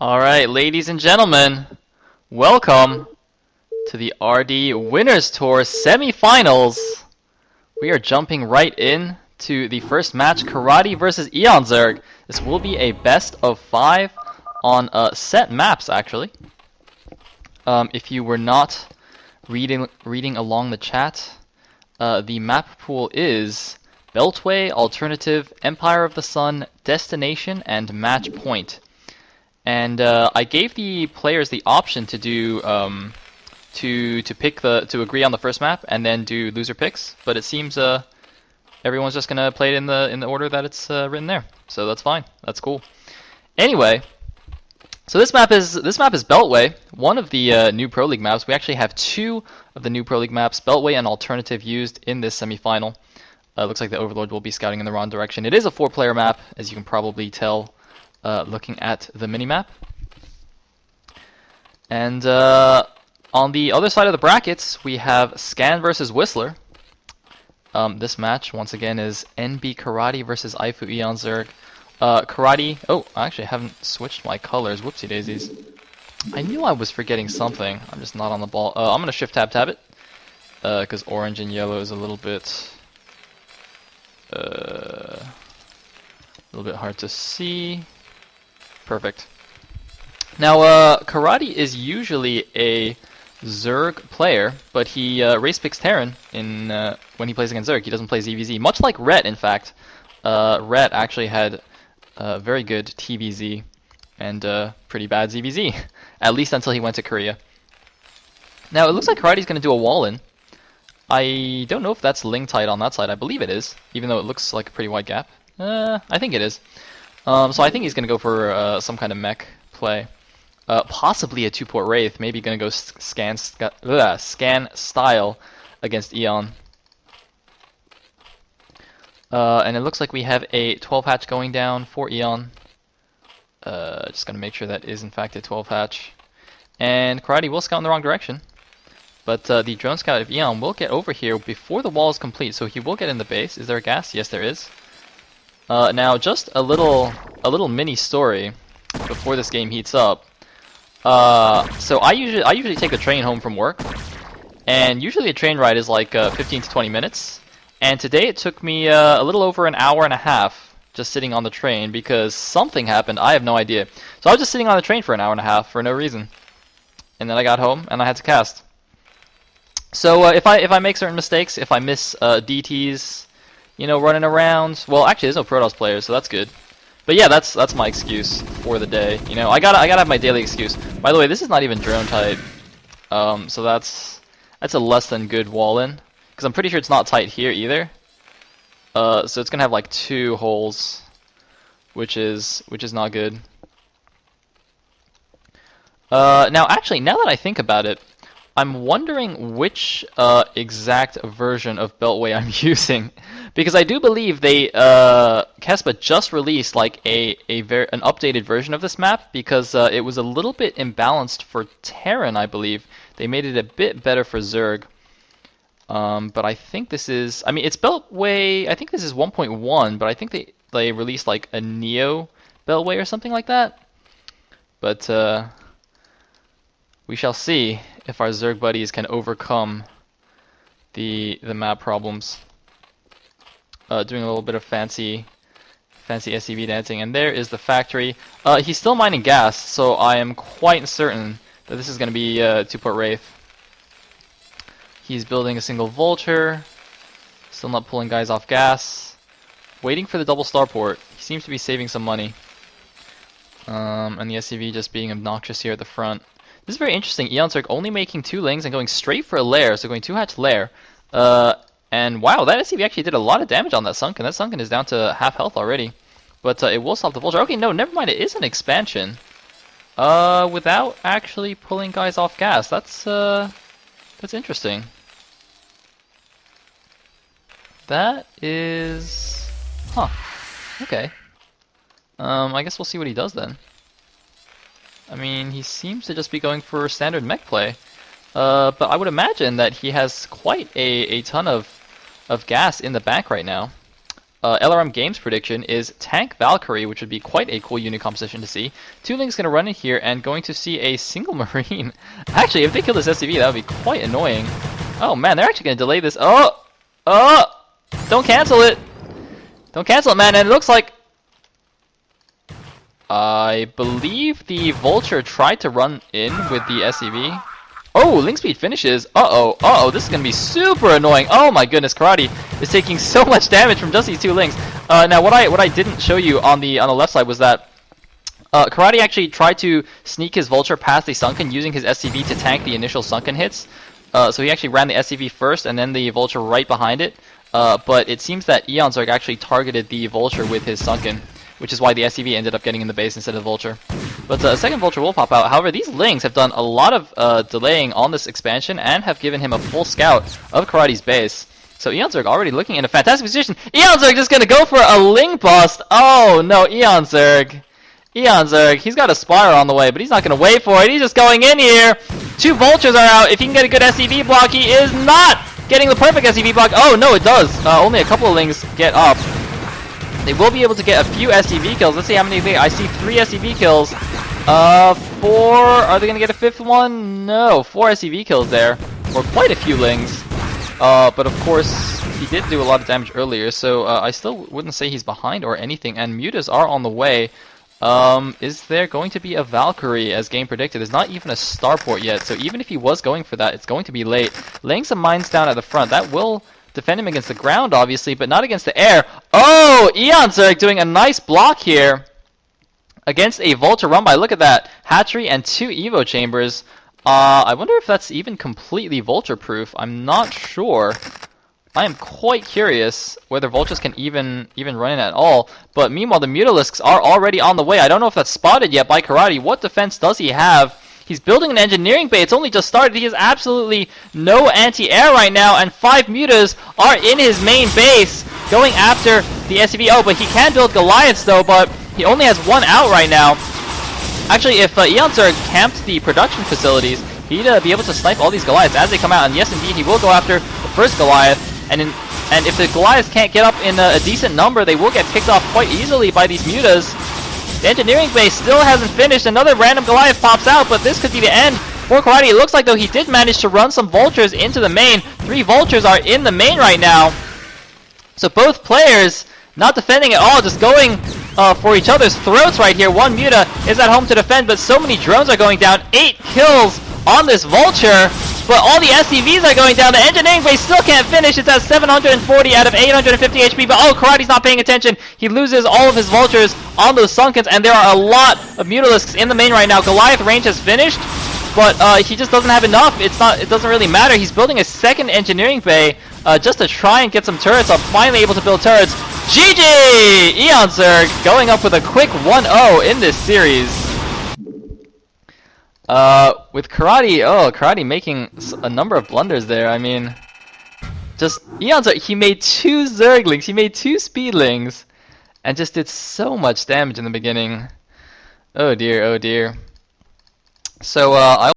Alright, ladies and gentlemen, welcome to the RD Winners Tour semifinals. We are jumping right in to the first match, Karate versus eOnzErG. This will be a best of 5 on set maps, actually. If you were not reading along the chat, the map pool is Beltway, Alternative, Empire of the Sun, Destination, and Match Point. And I gave the players the option to do to agree on the first map and then do loser picks. But it seems everyone's just gonna play it in the order that it's written there. So that's fine. That's cool. Anyway, so this map is Beltway, one of the new Pro League maps. We actually have 2 of the new Pro League maps, Beltway and Alternative, used in this semifinal. Looks like the Overlord will be scouting in the wrong direction. It is a 4-player map, as you can probably tell. Looking at the minimap. And on the other side of the brackets, we have Scan versus Whistler. This match, once again, is NB Karate versus Ifu eOnzErG. Karate... Oh, I actually haven't switched my colors. Whoopsie daisies. I knew I was forgetting something. I'm just not on the ball. I'm going to Shift-Tab it. Because orange and yellow is a little bit hard to see. Perfect. Now, Karate is usually a Zerg player, but he race picks Terran in when he plays against Zerg. He doesn't play ZVZ, much like Rhett, in fact. Rhett actually had very good TVZ and pretty bad ZVZ, at least until he went to Korea. Now, it looks like Karate's going to do a wall-in. I don't know if that's Ling tight on that side. I believe it is, even though it looks like a pretty wide gap. I think it is. So I think he's going to go for some kind of mech play. Possibly a 2-port Wraith. Maybe going to go scan style against Eon. And it looks like we have a 12 hatch going down for Eon. Just going to make sure that is in fact a 12 hatch. And Karate will scout in the wrong direction. But the drone scout of Eon will get over here before the wall is complete. So he will get in the base. Is there a gas? Yes, there is. Now, just a little mini story before this game heats up. So I usually take the train home from work, and usually a train ride is like 15 to 20 minutes. And today it took me a little over an hour and a half just sitting on the train because something happened. I have no idea. So I was just sitting on the train for an hour and a half for no reason, and then I got home and I had to cast. So if I make certain mistakes, if I miss DTs. You know, running around. Well, actually, there's no Protoss players, so that's good. But yeah, that's my excuse for the day. You know, I gotta have my daily excuse. By the way, this is not even drone tight. So that's a less than good wall in, because I'm pretty sure it's not tight here either. So it's gonna have like 2 holes, which is not good. Now, actually, now that I think about it, I'm wondering which exact version of Beltway I'm using, because I do believe they Kespa just released like an updated version of this map, because it was a little bit imbalanced for Terran, I believe. They made it a bit better for Zerg, but I think this is, I mean, it's Beltway. I think this is 1.1, but I think they released like a Neo Beltway or something like that. But we shall see if our Zerg buddies can overcome the map problems. Doing a little bit of fancy SCV dancing, and there is the factory. He's still mining gas, so I am quite certain that this is going to be 2-port Wraith. He's building a single Vulture, still not pulling guys off gas, waiting for the double starport. He seems to be saving some money, and the SCV just being obnoxious here at the front. This is very interesting. eOnzErG only making 2 lings and going straight for a lair, so going 2-hatch lair. And wow, that SCV actually did a lot of damage on that Sunken. That Sunken is down to half health already. But it will stop the Vulture. Okay, no, never mind. It is an expansion. Without actually pulling guys off gas. That's interesting. That is... Huh. Okay. I guess we'll see what he does then. I mean, he seems to just be going for standard mech play. But I would imagine that he has quite a ton of gas in the back right now. LRM Games prediction is Tank Valkyrie, which would be quite a cool unit composition to see. 2 Lings going to run in here and going to see a single Marine. Actually, if they kill this SCV, that would be quite annoying. Oh man, they're actually going to delay this. Oh! Oh! Don't cancel it! Don't cancel it, man, and it looks like... I believe the Vulture tried to run in with the SCV. Oh, Link Speed finishes. Uh-oh, this is going to be super annoying. Oh my goodness, Karate is taking so much damage from just these 2 Links. Now, what I didn't show you on the left side was that Karate actually tried to sneak his Vulture past the Sunken using his SCV to tank the initial Sunken hits. So he actually ran the SCV first and then the Vulture right behind it. But it seems that eOnzErG actually targeted the Vulture with his Sunken, which is why the SCV ended up getting in the base instead of the Vulture. But a second Vulture will pop out. However, these Lings have done a lot of delaying on this expansion and have given him a full scout of Karate's base. So eOnzErG already looking in a fantastic position. eOnzErG just going to go for a Ling bust. Oh no, eOnzErG. eOnzErG, he's got a Spire on the way, but he's not going to wait for it. He's just going in here. 2 Vultures are out. If he can get a good SCV block, he is not getting the perfect SCV block. Oh no, it does. Only a couple of Lings get up. They will be able to get a few SCV kills. Let's see how many they... I see 3 SCV kills. 4... Are they going to get a 5th one? No. 4 SCV kills there. Or quite a few Lings. But of course, he did do a lot of damage earlier, so I still wouldn't say he's behind or anything. And Mutas are on the way. Is there going to be a Valkyrie, as game predicted? There's not even a starport yet, so even if he was going for that, it's going to be late. Laying some mines down at the front, that will... defend him against the ground, obviously, but not against the air. Oh, eOnzErG doing a nice block here against a Vulture run by. Look at that. Hatchery and 2 Evo chambers. I wonder if that's even completely Vulture-proof. I'm not sure. I am quite curious whether Vultures can even run in at all. But meanwhile, the Mutalisks are already on the way. I don't know if that's spotted yet by Karate. What defense does he have? He's building an engineering bay. It's only just started. He has absolutely no anti-air right now, and 5 Mutas are in his main base going after the SCV. Oh, but he can build Goliaths, though, but he only has 1 out right now. Actually, if eOnzErG camped the production facilities, he'd be able to snipe all these Goliaths as they come out. And yes, indeed, he will go after the first Goliath. And if the Goliaths can't get up in a decent number, they will get picked off quite easily by these Mutas. The engineering base still hasn't finished. Another random Goliath pops out, but this could be the end for Karate. It looks like, though, he did manage to run some Vultures into the main. 3 Vultures are in the main right now. So both players not defending at all, just going for each other's throats right here. 1 Muta is at home to defend, but so many drones are going down. 8 kills on this Vulture, but all the SCVs are going down. The engineering base still can't finish. It's at 740 out of 850 HP, but oh, Karate's not paying attention. He loses all of his Vultures on those Sunkens, and there are a lot of Mutalisks in the main right now. Goliath range has finished, but he just doesn't have enough. It doesn't really matter. He's building a second engineering bay just to try and get some turrets. I'm finally able to build turrets. GG! eOnzErG going up with a quick 1-0 in this series. With Karate making a number of blunders there. I mean, just eOnzErG, he made 2 Zerglings, he made 2 Speedlings, and just did so much damage in the beginning. Oh dear, oh dear. So, I